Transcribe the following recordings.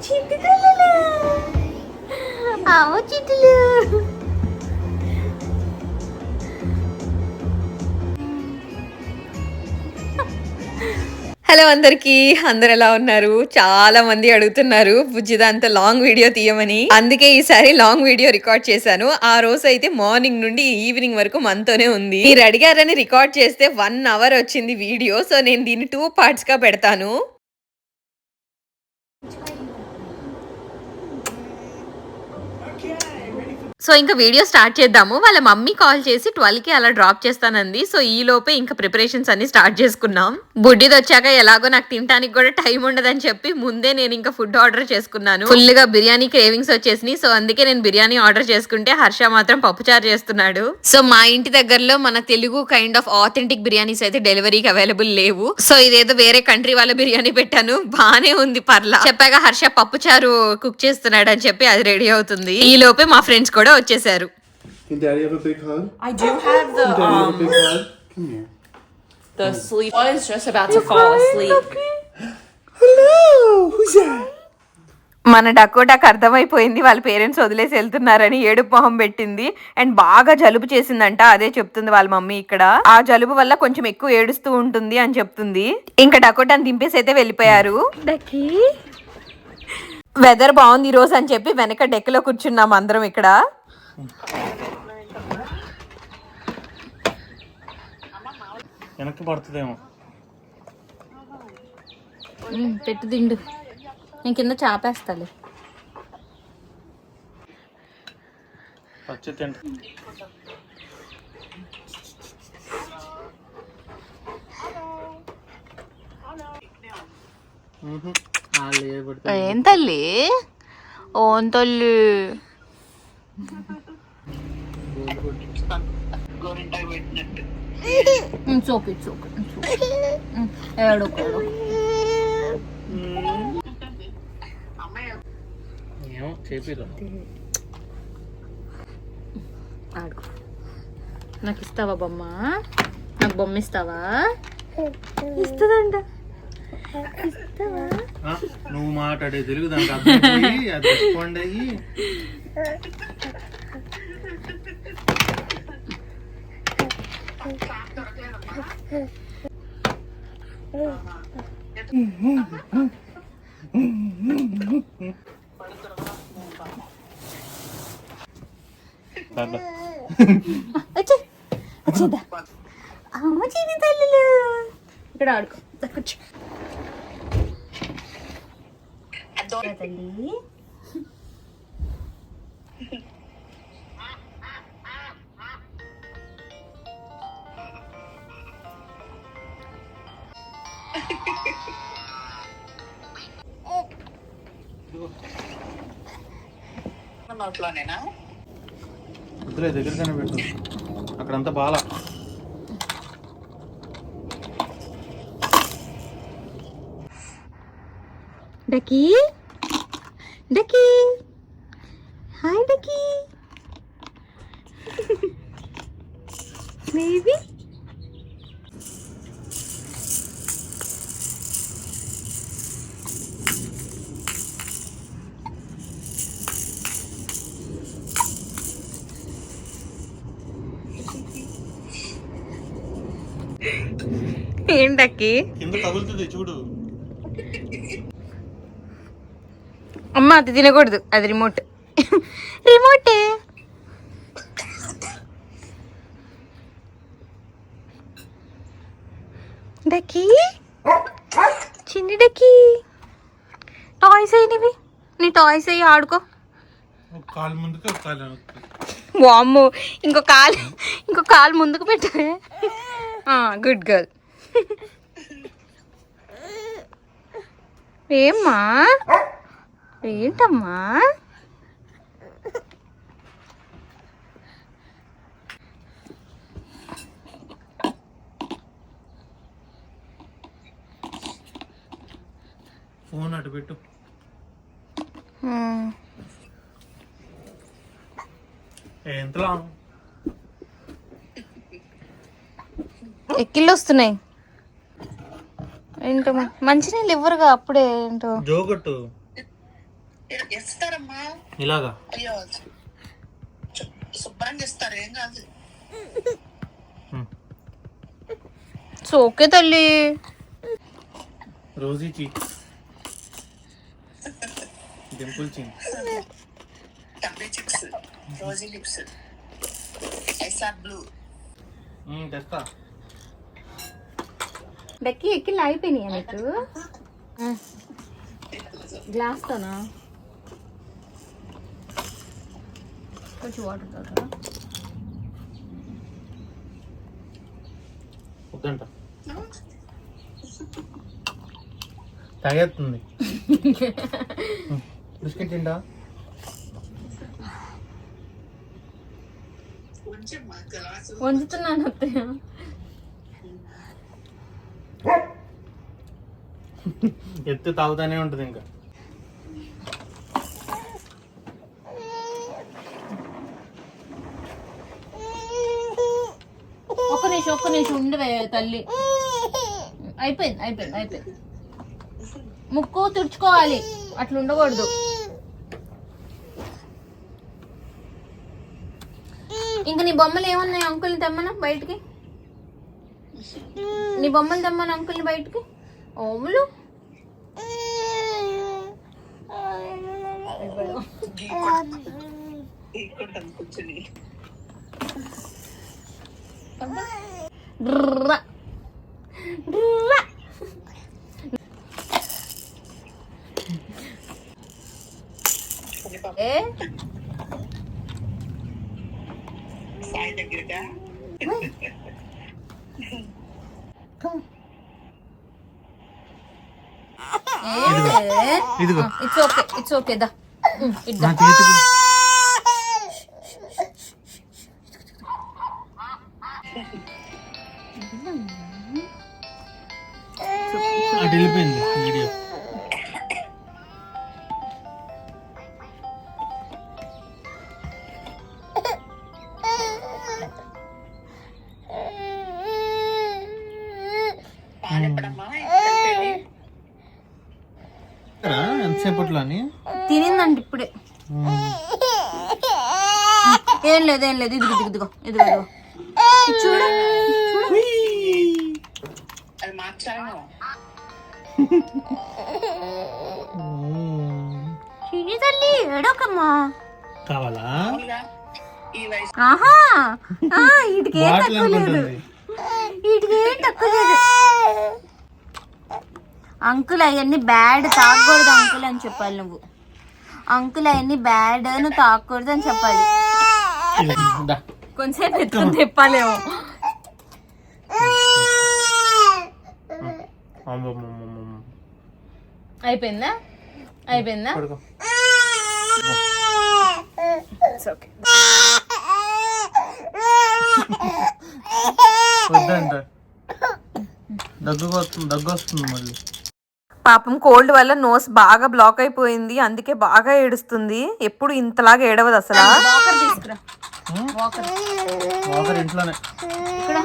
చిట్టులు ఆవు చిట్టులు. హలో అందరికి, అందరు ఎలా ఉన్నారు? చాలా మంది అడుగుతున్నారు బుజ్జిద అంత లాంగ్ వీడియో తీయమని. అందుకే ఈసారి లాంగ్ వీడియో రికార్డ్ చేశాను. ఆ రోజు అయితే మార్నింగ్ నుండి ఈవినింగ్ వరకు మనతోనే ఉంది. మీరు అడిగారని రికార్డ్ చేస్తే 1 hour వచ్చింది వీడియో. సో నేను దీన్ని 2 parts గా పెడతాను. సో ఇంకా వీడియో స్టార్ట్ చేద్దాము. వాళ్ళ మమ్మీ కాల్ చేసి 12కి అలా డ్రాప్ చేస్తానంది. సో ఈ లోపే ఇంకా ప్రిపరేషన్స్ అన్ని స్టార్ట్ చేసుకున్నాం. బుడ్డిది వచ్చాక ఎలాగో నాకు తినడానికి కూడా టైం ఉండదని చెప్పి ముందే నేను ఇంకా ఫుడ్ ఆర్డర్ చేసుకున్నాను. ఫుల్ గా బిర్యానీ క్రేవింగ్స్ వచ్చేసినాయి. సో అందుకే నేను బిర్యానీ ఆర్డర్ చేసుకుంటే హర్ష మాత్రం పప్పుచారు చేస్తున్నాడు. సో మా ఇంటి దగ్గరలో మన Telugu kind of authentic biryanis అయితే డెలివరీకి అవైలబుల్ లేవు. సో ఇదేదో వేరే కంట్రీ వాళ్ళ బిర్యానీ పెట్టాను, బానే ఉంది పర్లా. చెప్పాక హర్ష పప్పుచారు కుక్ చేస్తున్నాడు అని చెప్పి అది రెడీ అవుతుంది. ఈ లోపే మా ఫ్రెండ్స్ కూడా వచ్చేసారు. Can Daddy have a big hug? I do have the Daddy have a big hug? Come here. the sleep. I was just about to fall asleep. Hello! Who's that? మన డకోటాకు అర్థమైపోయింది వాళ్ళ parents వదిలేసి వెళ్తున్నారని. ఏడుపు మొహం పెట్టింది and బాగా జలుబు చేసిందంట. అదే చెప్తుంది వాళ్ళ మమ్మీ ఇక్కడ. ఆ జలుబు వల్ల కొంచెం ఎక్కువ ఏడుస్తూ ఉంటుంది అని చెప్తుంది. ఇంకా డకోటాని దింపేసి అయితే వెళ్ళిపోయారు. వెదర్ బాగుంది ఈ రోజు అని చెప్పి వెనక డెక్ లో కూర్చున్నాం అందరం ఇక్కడ. వెనక్కి పడుతుందేమో. పెట్టు దిండు, నేను కింద చాపేస్తాలే. పచ్చి తింట. ఏం తల్లి, ఓన్ తల్లి. చోకి చోకి ఏడుకోడు. ఆడుకో. నాకు ఇస్తావా బొమ్మ? నాకు బొమ్మ ఇస్తావా? ఇస్తుందంట. ఇస్తావా? నువ్వు మాట్లాడే తెలుగు దానికి అర్థమైపోయి అది రెస్పాండ్ అయ్యి వచ్చేద్దా అమ్మ చిన్న తల్లులు. ఇక్కడ ఆడుకో. తల్లి వద్దులే, దగ్గరగానే పెట్టు. అక్కడంతా బాగా డకీ డకీ. Hi డకీ baby. ఏంటక్కి కింద తగులుతుంది చూడు. అమ్మ అది తినకూడదు, అది రిమోట్. రిమోటే. డకీ చిన్ని డకీ. టాయ్స్ అయ్యినవి, నీ టాయ్స్ అయ్యి ఆడుకో. కాలు ముందుకు కాలు వామ్మో, ఇంకో కాలు ముందుకు పెట్టే. Good girl. ఏమ్మా, ఏంటమ్మా? ఫోన్ అటు పెట్టు. ఎంతలా ఎక్కిళ్ళు వస్తున్నాయి. ఏంటో మంచినీళ్ళు ఇవ్వరుగా అప్పుడే. ఏంటో జోగొట్టు. ఇస్తారమ్మా. ఇలాగా అయ్యో శుభ్రంగా ఇస్తారు, ఏం కాదు. ఓకే తల్లి. Rosie cheeks, dimple chin, tubby chips, rosy lips, eyes are blue. తెస్తా. బెక్కి ఎక్కిళ్ళు అయిపోయినాయి నీకు గ్లాస్తోనా? కొంచెం వాటర్ తాగుతా. వద్దంట, తాగేస్తుంది. బిస్కెట్ తింటా. వంచుతున్నాను అత్తయ్య. ఎత్తు తాగుతానే ఉంటుంది ఇంకా. ఒక్క నిమిషం ఉండవే తల్లి. అయిపోయింది. ముక్కు తుడుచుకోవాలి, అట్లా ఉండకూడదు. ఇంకా నీ బొమ్మలు ఏమన్నాయి అంకుల్ని తెమ్మను బయటికి. నీ బొమ్మలు తెమ్మను అంకుల్ని బయటికి. ఓములు కూర్చొని సాయి దగ్గరగా ఇదిగో ఇట్స్ ఓకే దా. నా చేతికి అటు వెళ్ళిపోయింది వీడియో. ఎంతసేపట్లో అని తినిందండి ఇప్పుడే. ఏం లేదు ఇదిగో చూడు. అది మార్చాను. తల్లి ఏడోకమ్మా. కావాలా? ఈ వయసు ఆహా వీటికి ఏం తక్కువ లేదు. అంకుల్ అవన్నీ బ్యాడ్, తాగకూడదు అంకుల్ అని చెప్పాలి నువ్వు. అంకుల్ అవన్నీ బ్యాడ్, నువ్వు తాగకూడదు అని చెప్పాలి. కొంచెంసేపు ఎత్తుకుని తిప్పాలేమో. అయిపోయిందా? వద్దంట, దగ్గు వస్తుంది మళ్ళీ. పాపం కోల్డ్ వల్ల నోస్ బాగా బ్లాక్ అయిపోయింది, అందుకే బాగా ఏడుస్తుంది. ఎప్పుడు ఇంతలాగా ఏడవదు అసలు. వాకర్ ఇంట్లోనే ఇక్కడ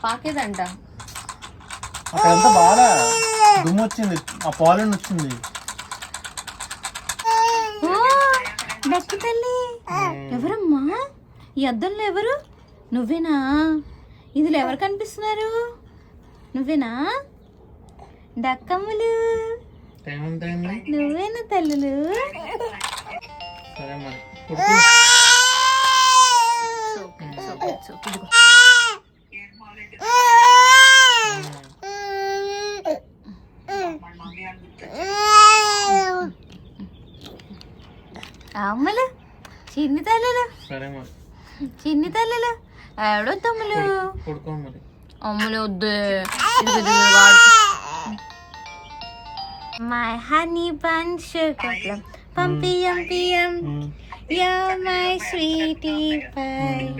పాకేదంట. అక్కడంతా బాగా దుమ్ము వచ్చింది, ఆ పాలన్ వచ్చింది. తల్లి ఎవరమ్మా ఈ అద్దంలో? ఎవరు? నువ్వేనా? ఇందులో ఎవరు కనిపిస్తున్నారు? నువ్వేనా? డక్కమ్ములు నువ్వేనా తల్లులు? అమ్మలు చిన్ని తల్లులు ఎవడో తమ్ములు. అమ్మలు వద్దు. My honey bun sugar plum, pumpy yum, you're my sweetie pie.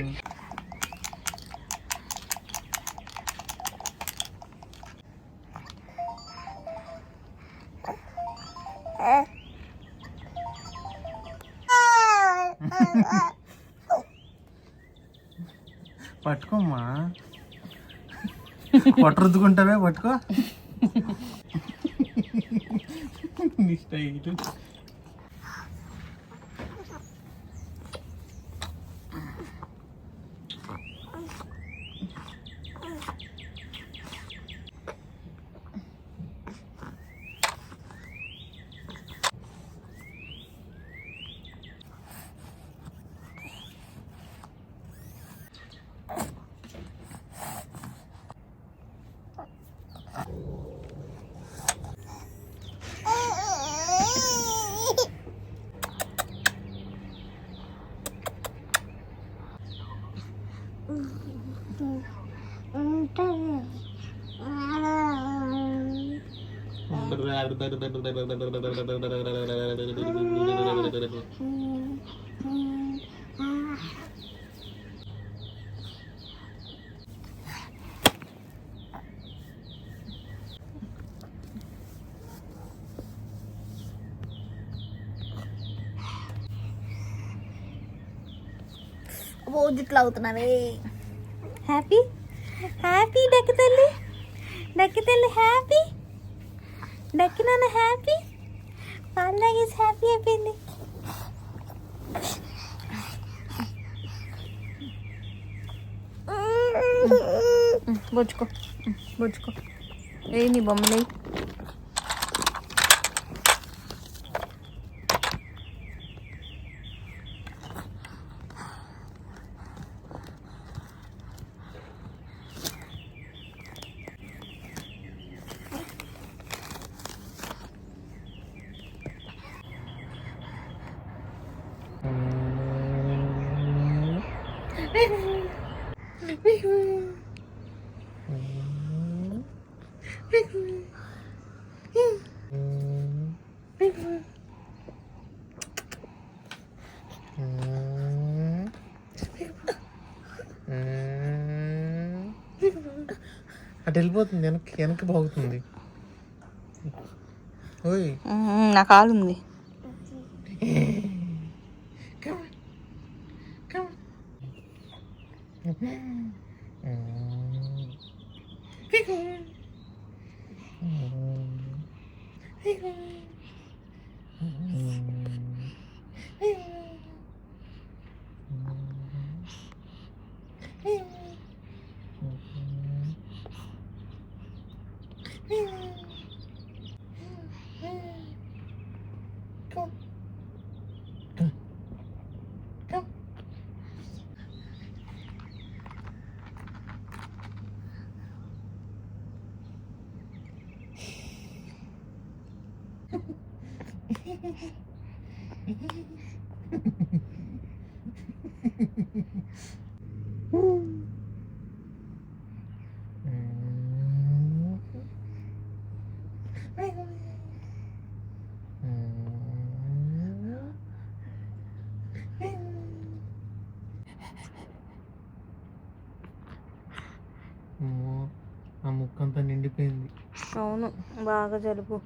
పట్టుకోమ్మా, పొట్ట రుద్దుకుంటావే, పట్టుకో. అబ్బో జుట్లు అవుతున్నావే. హ్యాపీ హ్యాపీ డక్కి తల్లి, డక్కి తల్లి హ్యాపీ, డక్కి నాన్న హ్యాపీ, పాలు తాగేసి హ్యాపీ అయిపోయింది. బొచ్చుకో బొచ్చుకో, ఏ నీ బొమ్మలే. అటు వెళ్ళిపోతుంది, వెనక్కి వెనక్కి బాగుతుంది. ఓయ్ నా కాలు ఉంది. ఆ ముక్కంతా నిండిపోయింది. అవును, బాగా జలుబు.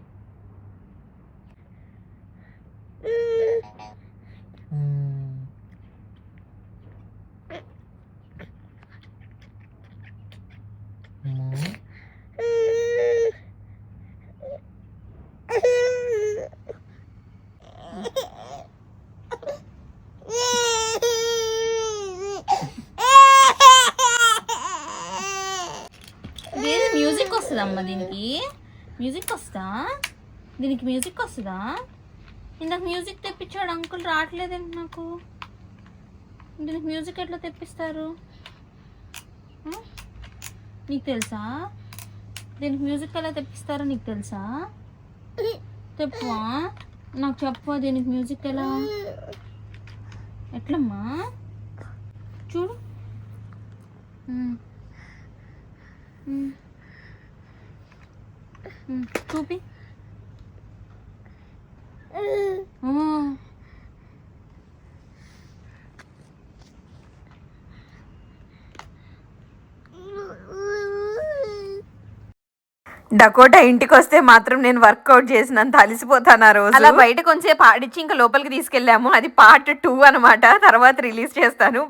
మ్యూజిక్ వస్తుందమ్మా దీనికి, మ్యూజిక్ వస్తుందా దీనికి, మ్యూజిక్ వస్తుందా? ఇందాక మ్యూజిక్ తెప్పించాడు అంకుల్, రావట్లేదండి నాకు. దీనికి మ్యూజిక్ ఎట్లా తెప్పిస్తారు నీకు తెలుసా? దీనికి మ్యూజిక్ ఎలా తెప్పిస్తారో నీకు తెలుసా? చెప్పవా నాకు, చెప్పవా దీనికి మ్యూజిక్ ఎలా, ఎట్లమ్మా చూడు. చూపి. డకోటా ఇంటికి వస్తే మాత్రం నేను వర్కౌట్ చేసినంత అలసిపోతాను ఆ రోజు. అలా బయట కొంచెంసేపు ఆడిచ్చి ఇంకా లోపలికి తీసుకెళ్ళాము. అది పార్ట్ 2 అనమాట, తర్వాత రిలీజ్ చేస్తాను.